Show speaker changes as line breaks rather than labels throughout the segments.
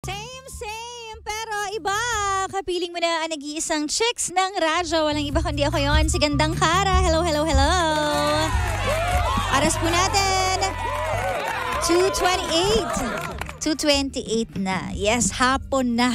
Same, pero iba. Kapiling mo na ang nag-iisang chicks ng radyo. Walang iba kundi ako yon, si Gandang Kara. Hello. Aras po natin, 2:28 na. Yes, hapon na.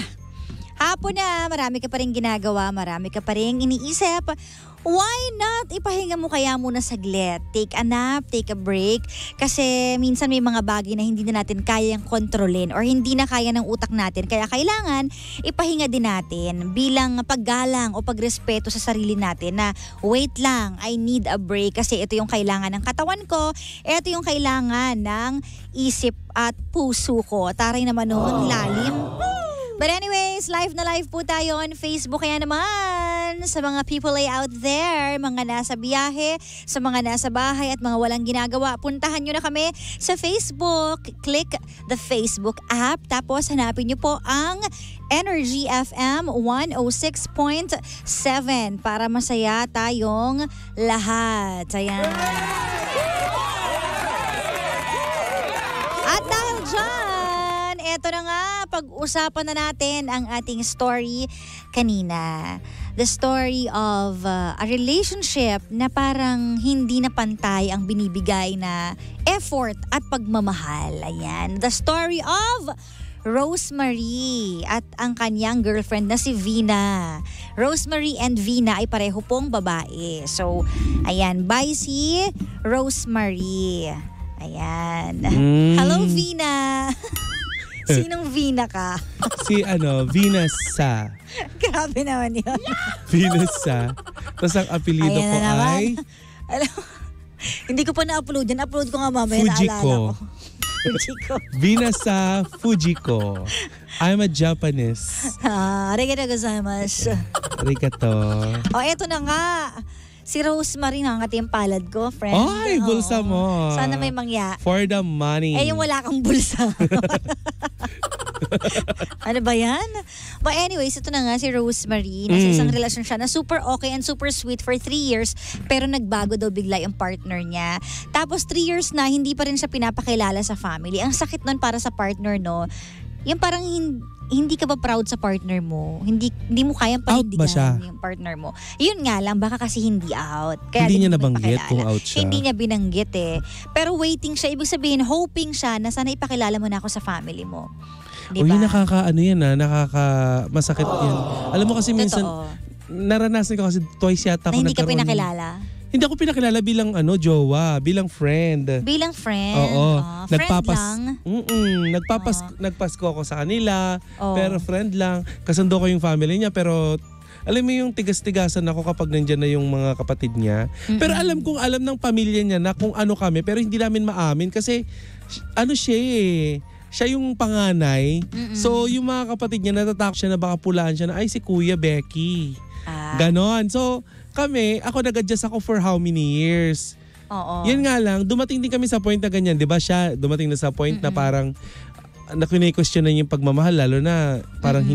Marami ka pa rin ginagawa, marami ka pa rin iniisip. Why not? Ipahinga mo kaya muna saglit. Take a nap, take a break. Kasi minsan may mga bagay na hindi na natin kayang kontrolin or hindi na kaya ng utak natin. Kaya kailangan ipahinga din natin bilang paggalang o pagrespeto sa sarili natin na wait lang, I need a break kasi ito yung kailangan ng katawan ko, ito yung kailangan ng isip at puso ko. Taray naman noon, lalim. But anyways, live na live po tayo on Facebook. Kaya naman, sa mga people ay out there, mga nasa biyahe, sa mga nasa bahay at mga walang ginagawa, puntahan nyo na kami sa Facebook. Click the Facebook app. Tapos hanapin nyo po ang Energy FM 106.7 para masaya tayong lahat. Ayan. At dahil dyan, eto na nga, pag-usapan na natin ang ating story kanina. The story of a relationship na parang hindi na pantay ang binibigay na effort at pagmamahal. Ayan. The story of Rosemary at ang kanyang girlfriend na si Vina. Rosemary and Vina ay pareho pong babae. So, ayan. By si Rosemary. Ayan. Hello, Vina. Sinong Vina ka?
Si Vinasa.
Grabe naman yun.
Vinasa. Tapos ang apelido ko ay...
Hindi ko pa na-upload yan. Upload ko nga mamaya.
Fujiko.
Fujiko.
Vinasa Fujiko. I'm a Japanese.
Arigatou gozaimasu.
Arigato.
Eto na nga. Si Rosemary, nakangati yung palad ko, friend.
Ay, bulsa mo.
Sana may mangya.
For the money.
Yung wala kang bulsa. Ano ba yan? But anyways, ito na nga si Rosemary. Nasa isang relasyon siya na super okay and super sweet for 3 years. Pero nagbago daw bigla yung partner niya. Tapos 3 years na, hindi pa rin siya pinapakilala sa family. Ang sakit nun para sa partner, no? Yung parang hindi ka ba proud sa partner mo? Hindi mo kayang panindigan yung partner mo. Yun nga lang, baka kasi hindi out. Kaya
hindi niya nabanggit kung out siya.
Hindi niya binanggit eh. Pero waiting siya, ibig sabihin, hoping siya na sana ipakilala mo na ako sa family mo. Diba?
Uy, masakit yan. Alam mo kasi minsan, naranasan ko kasi twice yata ako
na hindi ka pinakilala?
Hindi ako pinakilala bilang jowa, bilang friend.
Bilang friend?
Oo.
Friend lang?
Nagpasko ako sa kanila, pero friend lang. Kasundo ko yung family niya, pero alam mo yung tigas-tigasan ako kapag nandyan na yung mga kapatid niya. Pero alam ng pamilya niya na kung ano kami, pero hindi namin maamin kasi siya eh. Siya yung panganay. So yung mga kapatid niya natatakot siya na baka pulaan siya na ay si Kuya Becky. Ganon. So ako nag-adjust ako for how many years.
Oo.
Yan nga lang, dumating din kami sa point na ganyan. Di ba siya dumating na sa point na parang na-question na yung pagmamahal, lalo na parang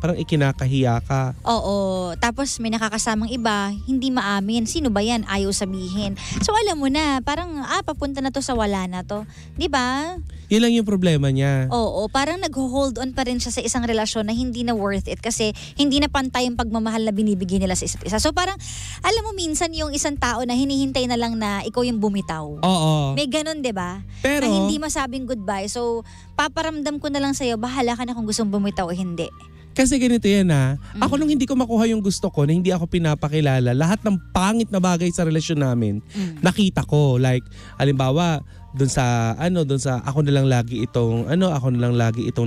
parang ikinakahiya ka.
Oo. Tapos may nakakasamang iba, hindi maamin. Sino ba yan? Ayaw sabihin. So alam mo na, parang papunta na to sa wala na to. Di ba?
Yun lang yung problema niya.
Oo. Parang nag-hold on pa rin siya sa isang relasyon na hindi na worth it kasi hindi na pantay yung pagmamahal na binibigay nila sa isa't isa. So parang, alam mo minsan yung isang tao na hinihintay na lang na ikaw yung bumitaw.
Oo.
May ganun, di ba?
Pero,
na hindi masabing goodbye. So, paparamdam ko na lang sa'yo, bahala ka na kung gustong bumitaw o hindi.
Kasi ganito yan Ako nung hindi ko makuha yung gusto ko na hindi ako pinapakilala, lahat ng pangit na bagay sa relasyon namin, nakita ko. Like, halimbawa, doon sa ako na lang lagi itong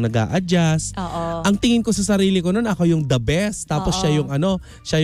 nag-a-adjust.
Oo.
Ang tingin ko sa sarili ko noon, ako yung the best. Tapos siya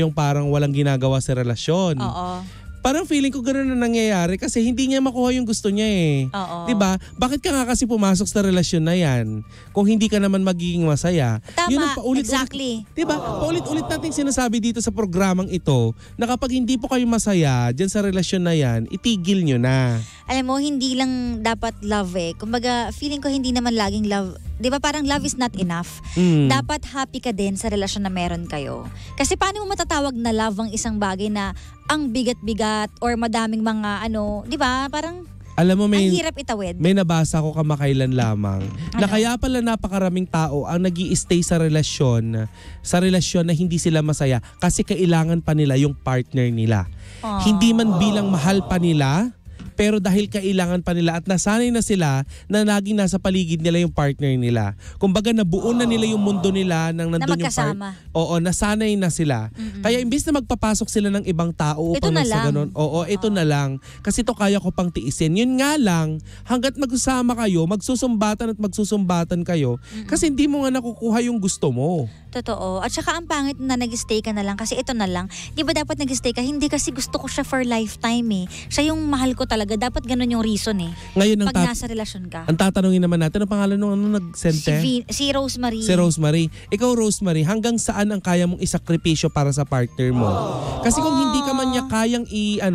yung parang walang ginagawa sa relasyon.
Oo.
Parang feeling ko gano'n na nangyayari kasi hindi niya makuha yung gusto niya eh.
Oo.
'Di ba? Bakit ka nga kasi pumasok sa relasyon na 'yan kung hindi ka naman magiging masaya?
Tama,
yun ang
exactly.
'Di ba? Paulit-ulit nating sinasabi dito sa programang ito na kapag hindi po kayo masaya diyan sa relasyon na 'yan, itigil niyo na.
Alam mo, hindi lang dapat love eh. Kumbaga, feeling ko hindi naman laging love. Di ba parang love is not enough? Dapat happy ka din sa relasyon na meron kayo. Kasi paano mo matatawag na love ang isang bagay na ang bigat-bigat or madaming mga di ba? Parang
Alam mo,
Ang hirap itawid.
may nabasa ko kamakailan lamang na kaya pala napakaraming tao ang nag-i-stay sa relasyon na hindi sila masaya kasi kailangan pa nila yung partner nila. Hindi man bilang mahal pa nila, pero dahil kailangan pa nila at nasanay na sila na laging nasa paligid nila yung partner nila. Kumbaga nabuo na nila yung mundo nila nang nandun yung
magkasama.
Oo, nasanay na sila. Kaya imbis na magpapasok sila ng ibang tao upang sa ganun. Oo, ito na lang. Kasi ito kaya ko pang tiisin. Yun nga lang, hanggat magsama kayo, magsusumbatan kayo kasi hindi mo nga nakukuha yung gusto mo.
Totoo. At saka ang pangit na nag-stay ka na lang kasi ito na lang. Di ba dapat nag-stay ka? Hindi kasi gusto ko siya for lifetime eh. Siya yung mahal ko talaga. Dapat ganun yung reason eh.
Ngayon,
pag nasa relasyon ka.
Ang tatanungin naman natin, ang pangalan nung nag-send?
Si Rosemary.
Si Rosemary. Ikaw, Rosemary, hanggang saan ang kaya mong isakripisyo para sa partner mo? Kasi kung hindi ka man niya kayang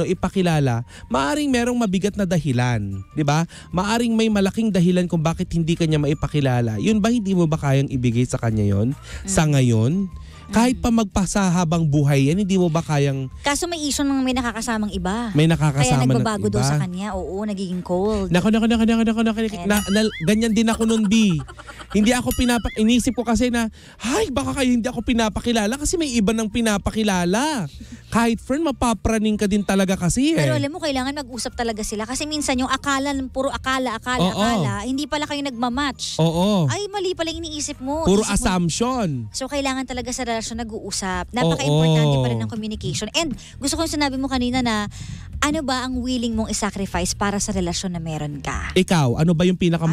ipakilala, maaring merong mabigat na dahilan. Di ba? Maaring may malaking dahilan kung bakit hindi ka niya maipakilala. Yun ba, hindi mo ba kayang ibigay sa kanya yon? Sa ngayon? Kahit pa magpasahabang buhay yan, hindi mo ba kayang...
Kaso may issue ng may nakakasamang iba.
May nakakasama
Kaya nagbabago
ng iba.
daw sa kanya. Oo, nagiging cold.
Ganyan din ako nun, B. Hindi ako inisip ko kasi na, baka kayo hindi ako pinapakilala kasi may iba nang pinapakilala. Kahit friend, mapapraning ka din talaga kasi eh.
Pero alam mo, kailangan mag-usap talaga sila. Kasi minsan yung puro akala, hindi pala kayo nagmamatch.
Oo.
Ay, mali pala iniisip mo.
Puro assumption.
So, kailangan talaga sa relasyon nag-uusap. Napaka-importante pa rin ng communication. And gusto ko yung sinabi mo kanina na ano ba ang willing mong isacrifice para sa relasyon na meron ka?
Ikaw, ano ba yung pinaka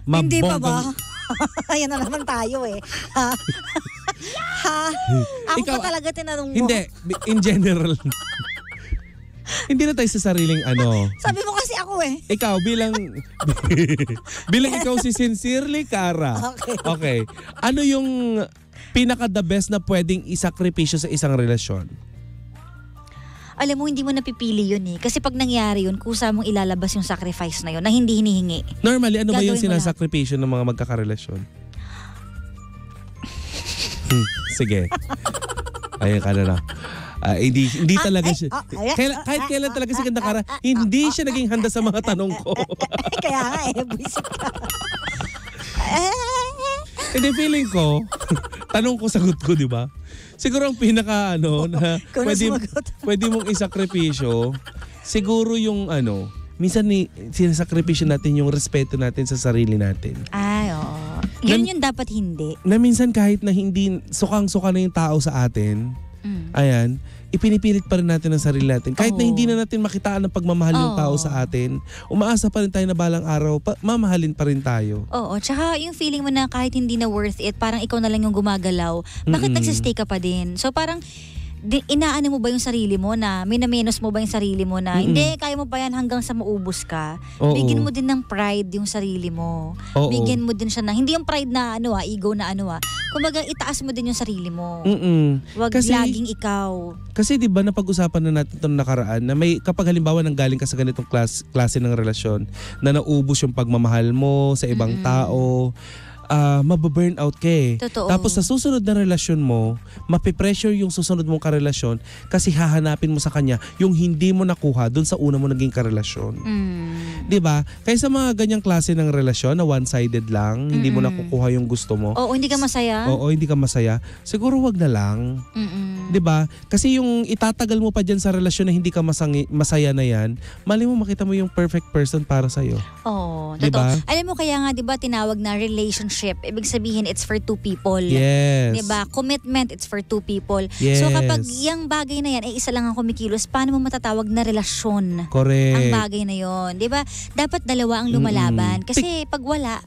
Hindi pa ba? Ayan na naman tayo eh. Ako
Ikaw,
pa talaga tinanong mo.
Hindi, in general. Hindi na tayo sa sariling
Sabi mo kasi ako eh.
Ikaw bilang ikaw si Sincerely Cara. Okay. Ano yung pinaka the best na pwedeng isakripisyo sa isang relasyon?
Alam mo, hindi mo napipili yun eh. Kasi pag nangyari yun, kusa mong ilalabas yung sacrifice na yun na hindi hinihingi.
Normally, ano ba yung
Gagawin mo
sinasakripisyo ng mga magkakarelasyon? Sige. Ayun ka na lang. Hindi talaga siya. Kahit kailan talaga si Ganda Cara, hindi siya naging handa sa mga tanong ko.
Kaya nga buisit ka.
Hindi, feeling ko, tanong ko, sagot ko, di ba? Siguro ang pinaka na pwede mong isakripisyo, siguro yung minsan sinasakripisyo natin yung respeto natin sa sarili natin.
Ay, oo. Yan yung dapat hindi.
Na minsan kahit na hindi sukang-suka na yung tao sa atin, ayan, ipinipilit pa rin natin ang sarili natin. Kahit na hindi na natin makitaan ng pagmamahal yung tao sa atin, umaasa pa rin tayo na balang araw, mamahalin pa rin tayo. Oo,
tsaka yung feeling mo na kahit hindi na worth it, parang ikaw na lang yung gumagalaw, bakit nagsistay ka pa din? So parang, inaano mo ba yung sarili mo na, minamenos mo ba yung sarili mo na, hindi, kaya mo pa yan hanggang sa maubos ka. Bigyan mo din ng pride yung sarili mo. Bigyan mo din siya ng, hindi yung pride na ego na kumbaga itaas mo din yung sarili mo. Wag laging ikaw.
Kasi di ba napag-usapan na natin itong nakaraan na may kapag halimbawa nanggaling ka sa ganitong klase ng relasyon na naubos yung pagmamahal mo sa ibang tao, mababurn out ka eh.
Totoo.
Tapos sa susunod na relasyon mo, mapipressure yung susunod mong karelasyon kasi hahanapin mo sa kanya yung hindi mo nakuha dun sa una mo naging karelasyon. Diba? Kaya sa mga ganyang klase ng relasyon na one-sided lang, hindi mo nakukuha yung gusto mo.
Oo, hindi ka masaya.
Oo, hindi ka masaya. Siguro wag na lang. Diba? Kasi yung itatagal mo pa dyan sa relasyon na hindi ka masaya na yan, mali mo makita mo yung perfect person para sa'yo.
Oo,
diba?
Totoo. Alam mo kaya nga, diba, tinawag na relationship. Ibig sabihin, it's for two people.
Yes.
Diba? Commitment, it's for two people.
Yes.
So kapag yung bagay na yan, isa lang ang kumikilos, paano mo matatawag na relasyon?
Correct.
Ang bagay na yon, diba? Dapat dalawa ang lumalaban. Kasi pag wala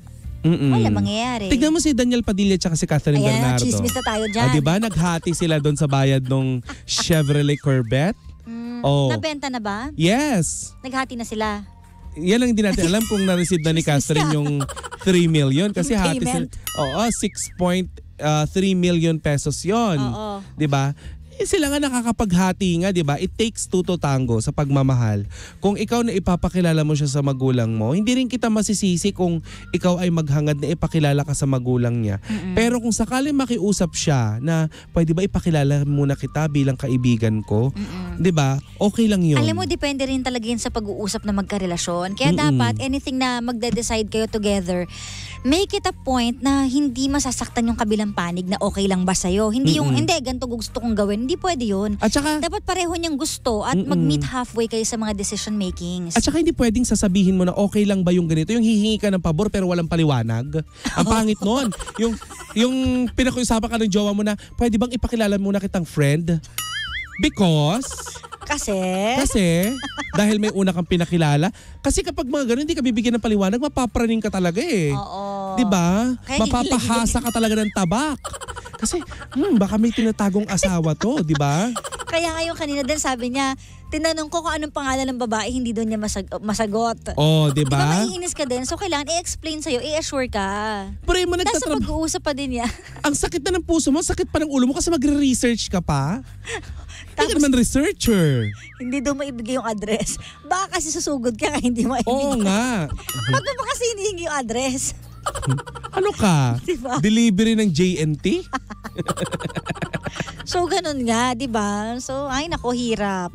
mangyayari.
Tignan mo si Daniel Padilla at si Catherine Bernardo.
Chismis na tayo dyan.
Diba? Naghati sila doon sa bayad ng Chevrolet Corvette.
Nabenta na ba?
Yes.
Naghati na sila.
Yan lang hindi natin alam kung na-receive na ni Catherine yung 3 million kasi hati sila. 6.3 million pesos yon. 'Di ba? sila nga nakakapaghati nga, di ba? It takes two to tango sa pagmamahal. Kung ikaw na ipapakilala mo siya sa magulang mo, hindi rin kita masisisi kung ikaw ay maghangad na ipakilala ka sa magulang niya. Pero kung sakaling makiusap siya na pwede ba ipakilala muna kita bilang kaibigan ko, di ba? Okay lang yun.
Alam mo, depende rin talaga yun sa pag-uusap na magkarelasyon. Kaya dapat, anything na magde-decide kayo together, make it a point na hindi masasaktan yung kabilang panig na okay lang ba sa'yo. Hindi yung, hindi, ganito gusto kong gawin. Hindi pwede yun.
At saka,
dapat pareho niyang gusto at mag-meet halfway kayo sa mga decision makings.
At saka hindi pwedeng sasabihin mo na okay lang ba yung ganito. Yung hihingi ka ng pabor pero walang paliwanag. Ang pangit nun. Yung pinakiusapan ka ng jowa mo na pwede bang ipakilala muna kitang friend? Because Kasi, dahil may una kang pinakilala. Kasi kapag mga ganun, hindi ka bibigyan ng paliwanag, mapapraning ka talaga eh.
Oo.
Diba? Mapapahasa ka talaga ng tabak. Kasi, baka may tinatagong asawa to, diba?
Kaya ngayon kanina din sabi niya, tinanong ko kung anong pangalan ng babae, hindi doon niya masagot.
Oh, diba?
Diba maiinis ka din? So kailangan i-explain sa'yo, i-assure ka.
Pero mo
nasa pag-uusap pa din niya.
Ang sakit na ng puso mo, sakit pa ng ulo mo kasi magre-research ka pa. Hindi ka naman researcher.
Hindi daw maibigay yung address. Baka kasi susugod ka kaya hindi maibigay.
Oo nga.
Ba't mo kasi hinihingi yung address?
Ano ka?
Diba?
Delivery ng JNT?
So, ganun nga, di ba? So, ay nako, hirap.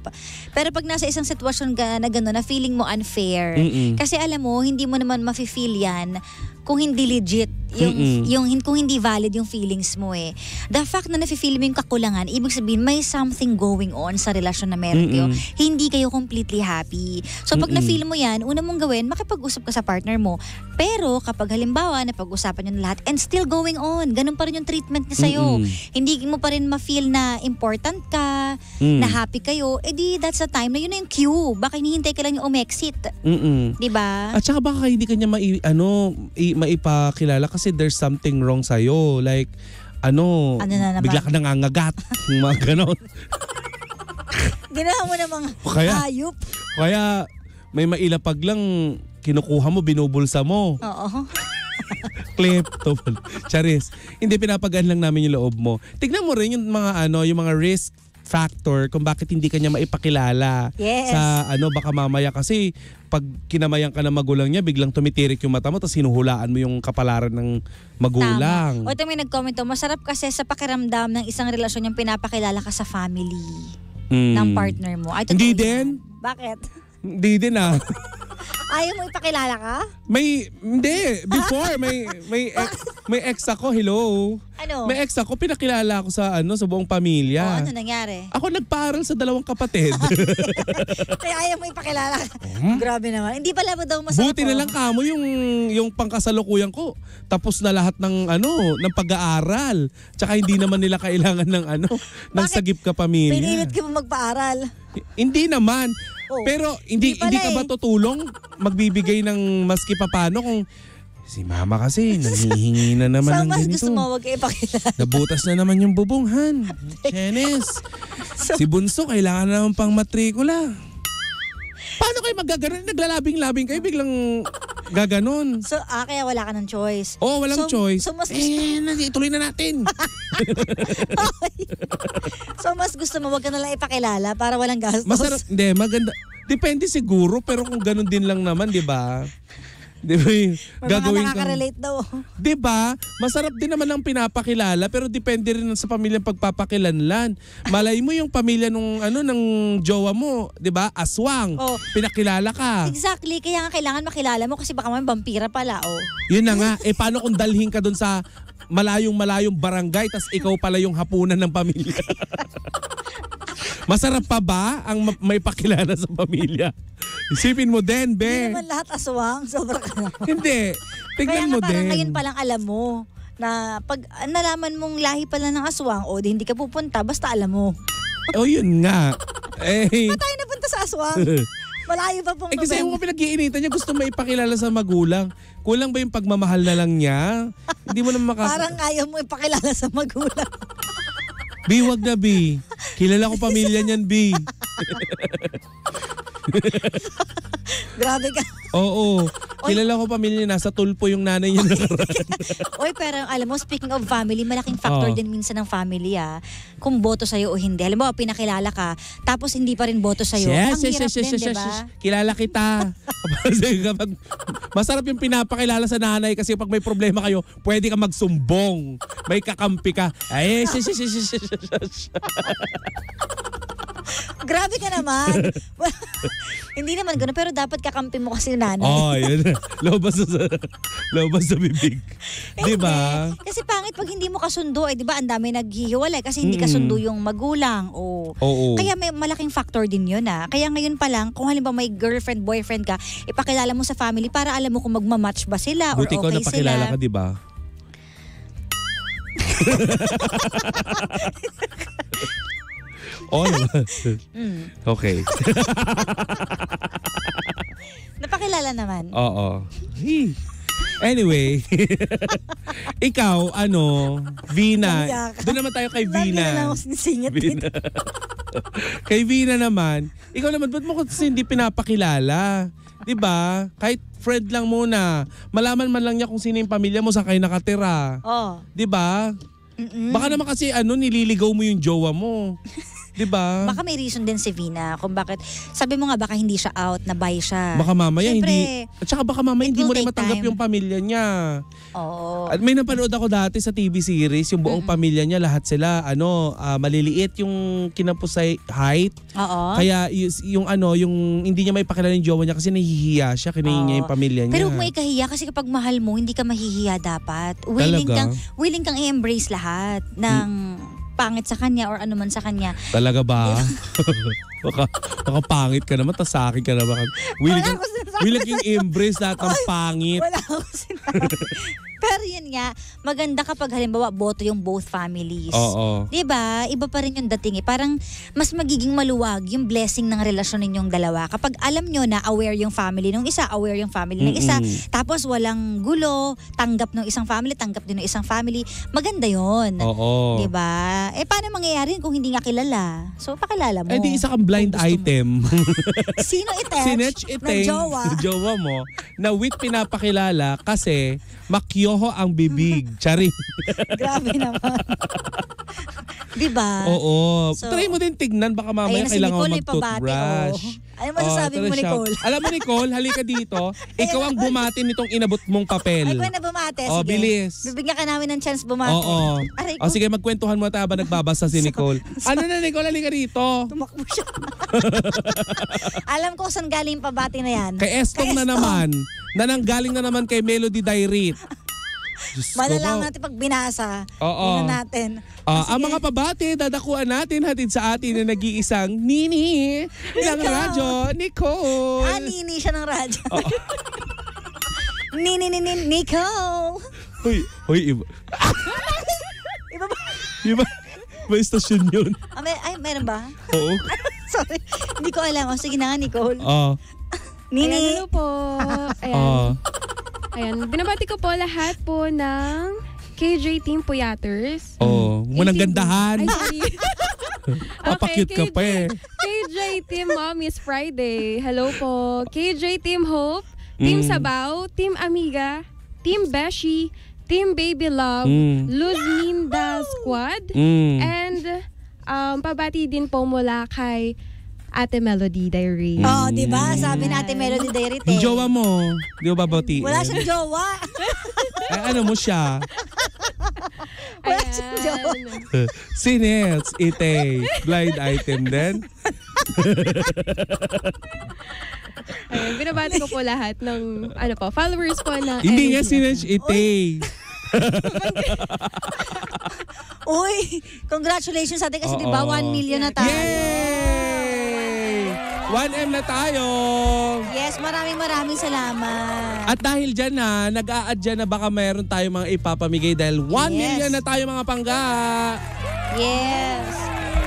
Pero pag nasa isang sitwasyon ka na gano'n, na feeling mo unfair, kasi alam mo, hindi mo naman mafe-feel yan kung hindi legit, kung hindi valid yung feelings mo eh. The fact na nafe-feel mo yung kakulangan, ibig sabihin may something going on sa relasyon na meron kayo. Hindi kayo completely happy. So pag na-feel mo yan, una mong gawin, makipag-usap ka sa partner mo. Pero kapag halimbawa, napag-usapan nyo na lahat and still going on, ganun pa rin yung treatment niya sa'yo. Hindi mo pa rin ma-feel na important ka, na happy kayo, edi that's the time na yun na yung cue. Baka hinihintay ka lang yung umexit. Diba?
At saka baka hindi kanya maipakilala kasi there's something wrong sa'yo. Like,
ano na naman?
Bigla ka nangangagat. Mga ganon.
Ginawa mo na mga hayop.
Kaya may mailapag lang, kinukuha mo, binubulsa mo.
Oo.
Kleptopal. Charis. Hindi, pinapagaan lang namin yung loob mo. Tignan mo rin yung mga yung mga risk factor kung bakit hindi kanya maipakilala.
Yes.
Sa baka mamaya kasi pag kinamayan ka ng magulang niya, biglang tumitirik yung mata mo tapos hinuhulaan mo yung kapalaran ng magulang.
Tama. O ito may nag-comment masarap kasi sa pakiramdam ng isang relasyon yung pinapakilala ka sa family ng partner mo. Ay,
hindi din.
Bakit?
Hindi din
Ayaw mo ipakilala ka?
Hindi. Before, may ex ako, hello.
Ano?
May ex ako, pinakilala ako sa sa buong pamilya.
Ano nangyari?
Ako nagpaaral sa 2 kapatid.
Kaya ayaw mo ipakilala ka? Grabe naman. Hindi pala ba daw masarap?
Buti na lang kamo yung pangkasalukuyan ko. Tapos na lahat ng ng pag-aaral. Tsaka hindi naman nila kailangan ng ng sagip ka pamilya.
Pinilit ka mo magpaaral?
Hindi naman. Pero hindi ka ba tutulong magbibigay ng maski papano kung si mama kasi nangihingi na naman ng ganito.
Gusto mo wag kayo ipakilala.
Nabutas na naman yung bubunghan. Chenes. Si Bunso kailangan na naman pang matrikula. Paano kayo magaganon? Naglalabing-labing kayo biglang gaganon.
So, kaya wala ka ng choice.
Oo, walang choice.
So mas
ituloy na natin.
So, mas gusto mo wag ka na lang ipakilala para walang gastos.
Masarap. Hindi, maganda. Depende siguro, pero kung ganon din lang naman, di ba? Di ba? Gagawin kang...
Nakaka-relate daw.
Di ba? Masarap din naman ang pinapakilala, pero depende rin sa pamilyang pagpapakilanlan. Malay mo yung pamilya ng jowa mo, di ba? Aswang. Pinakilala ka.
Exactly. Kaya nga kailangan makilala mo kasi baka may vampira pala.
Yun na nga. Paano kung dalhin ka dun sa malayong barangay tas ikaw pala yung hapunan ng pamilya? Masarap pa ba ang may pakilala sa pamilya? Isipin mo din, be.
Hindi naman lahat aswang. Sobra ka naman.
Hindi. Tignan mo din.
Kaya ngayon palang alam mo na pag nalaman mong lahi pala ng aswang, di hindi ka pupunta, basta alam mo.
Yun nga.
Ba't tayo napunta sa aswang? Malayo pa pong
kasi yung pinag-iinitan niya, gusto maipakilala sa magulang. Kulang ba yung pagmamahal na lang niya? Hindi mo naman
Parang ayaw mo ipakilala sa magulang.
B, wag na B. Kilala ko pamilya niyan, B.
Grabe ka.
Oo. Kilala ko pamilya nasa tulpo yung nanay niya nakaraan.
Oy, pero alam mo, speaking of family, malaking factor din minsan ng family kung boto sa'yo o hindi. Alam mo, pinakilala ka, tapos hindi pa rin boto sa'yo. Ang hirap din, diba?
Kilala kita. Kapag, masarap yung pinapakilala sa nanay kasi pag may problema kayo, pwede ka magsumbong. May kakampi ka. Ay,
Grabe ka naman. Hindi naman gano'n, pero dapat kakampi mo kasi nanay.
Yun. Lobas sa bibig. Di ba?
Kasi pangit pag hindi mo kasundo. Di ba, ang dami naghihiwalay kasi hindi kasundo yung magulang.
Oo.
Kaya may malaking factor din yun. Kaya ngayon pa lang, kung halimbawa may girlfriend, boyfriend ka, ipakilala mo sa family para alam mo kung magmamatch ba sila or
Buti ko
okay
napakilala
sila.
ka, di ba? Okay.
Napakilala naman.
Oo. Anyway, ikaw, Vina. Doon naman tayo kay
Lagi na lang
Vina.
ako sinisingit dito.
Kay Vina naman, ikaw naman, ba't mo kasi hindi pinapakilala? Diba? Kahit friend lang muna. Malaman man lang niya kung sino yung pamilya mo, saan kayo nakatira. Diba? Baka naman kasi nililigaw mo yung jowa mo. Diba?
Baka may reason din si Vina kung bakit, sabi mo nga baka hindi siya out, na bi siya.
Baka mamaya
Siyempre,
hindi. At saka baka mamaya hindi mo rin matanggap yung pamilya niya.
Oo.
At may napanood ako dati sa TV series, yung buong pamilya niya, lahat sila, maliliit yung kinapusay height.
Oo.
Kaya yung hindi niya may pakilala yung jowa niya kasi nahihiya siya, kinahin niya yung pamilya niya.
Pero huwag mo ikahiya kasi kapag mahal mo, hindi ka mahihiya dapat. Willing kang i-embrace lahat ng pangit sa kanya or ano man sa kanya.
Talaga ba? baka pangit ka naman, tas sa akin ka naman. Willing yung embrace lahat ng pangit.
Wala ako sinabi. Pero yun nga, maganda kapag halimbawa boto yung both families.
Oo.
Diba? Iba pa rin yung dating eh. Parang mas magiging maluwag yung blessing ng relasyon ninyong dalawa. Kapag alam nyo na aware yung family nung isa, aware yung family ng isa, tapos walang gulo, tanggap ng isang family, tanggap din ng isang family, maganda yun.
Oo.
Diba? Paano mangyayari kung hindi nga kilala? So, pakilala mo.
Di isa kang blind item.
Sino
Sinetch
ng jowa?
jowa mo na with pinapakilala kasi makyoho ang bibig. Charing.
Grabe naman. Diba?
Oo.
So,
try mo din tignan. Baka mamaya kailangan mo mag-toothbrush.
Ano masasabi mo, Nicole?
Alam mo, Nicole, halika dito. Ikaw ang bumati nitong inabot mong papel.
Ay, na bumate. Sige.
Bilis.
Bibigyan ka namin ng chance bumate.
Oo. Sige, magkwentuhan mo tayo habang nagbabasa si Nicole. Ano na, Nicole? Halika dito.
Tumakbo siya. Alam ko saan galing pabati na yan.
Kay Estong na naman. Nananggaling na naman kay Melody Diary.
Malalaman natin pag binasa.
Oo.
Tingnan natin.
Ang mga pabati, dadakuan natin hatid sa atin na nag-iisang Nini ng radyo, Nicole.
Nini siya ng radyo. Nini, Nicole.
Hoy, iba.
Iba ba?
Iba. May istasyon yun.
Meron ba?
Oo.
Sorry. Hindi ko alam. Sige na nga, Nicole.
Nini.
Nini.
Hello po. Ayan. Ayan, binabati ko po lahat po ng KJ Team Puyaters.
Munang gandahan.
Ay, sorry.
Papakute ka pa eh.
KJ Team Mommy's Friday. Hello po. KJ Team Hope, Team Sabaw, Team Amiga, Team Beshi, Team Baby Love, Luzminda Squad, and pabati din po mula kay Ate Melody Diary.
Diba? Sabi na Ate Melody Diary.
Yung jowa mo, di ba babatiin?
Wala siyang jowa.
Ano mo siya?
Wala siyang jowa.
Sinets, blind item din.
Ayun, binabati ko po lahat ng followers po na
Hindi nga sinets,
Uy, congratulations sa atin kasi di ba 1 million na tayo.
Yay! 1M na tayo!
Yes, maraming salamat.
At dahil dyan nag-a-add dyan na baka mayroon tayo mga ipapamigay dahil 1 million na tayo mga pangga!
Yes!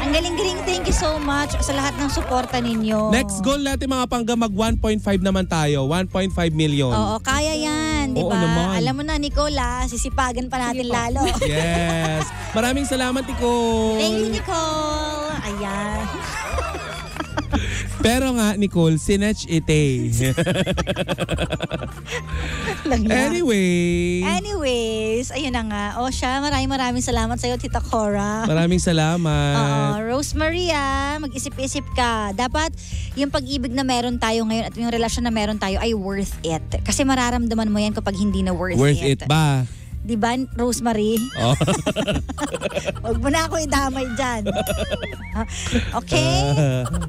Ang galing-galing, thank you so much sa lahat ng suporta ninyo.
Next goal natin mga pangga, mag 1.5 naman tayo. 1.5 million.
Oo, kaya yan, di
Oo
ba?
naman.
Alam mo na, Nicola, sisipagan pa natin lalo.
Yes! Maraming salamat, Nicole!
Thank you, Nicole! Ayan.
Pero nga, Nicole, sinetch
Lang yan.
Anyways,
ayun na nga. O siya, maraming salamat sa'yo, Tita Cora.
maraming salamat.
Rosemary, mag-isip-isip ka. Dapat yung pag-ibig na meron tayo ngayon at yung relasyon na meron tayo ay worth it. Kasi mararamdaman mo yan kapag hindi na worth
Worth it ba?
Diba, Rosemary?
Oh.
Huwag mo na ako idamay dyan. Okay?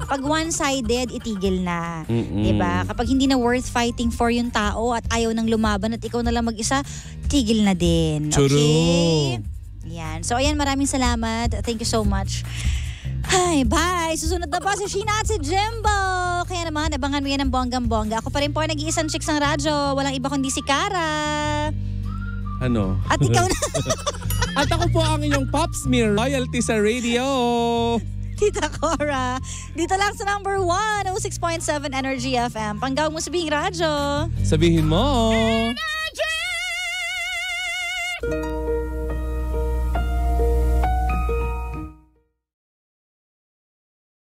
Pag one-sided, itigil na. Diba? Kapag hindi na worth fighting for yung tao at ayaw nang lumaban at ikaw na lang mag-isa, tigil na din. Okay?
True.
Yan. So, ayan, maraming salamat. Thank you so much. Hi, bye! Susunod na po si Sheena at si Jimbo. Kaya naman, abangan mo yan ng bonggang-bongga. Ako pa rin po ang nag-iisang chicks ng radyo. Walang iba kundi si Cara.
Ano?
At ikaw na.
At ako po ang inyong Pop Smear Royalty sa radio.
Tita Cora. Dito lang sa number 1, 06.7 Energy FM. Panggawag mo sabihing radyo.
Sabihin mo.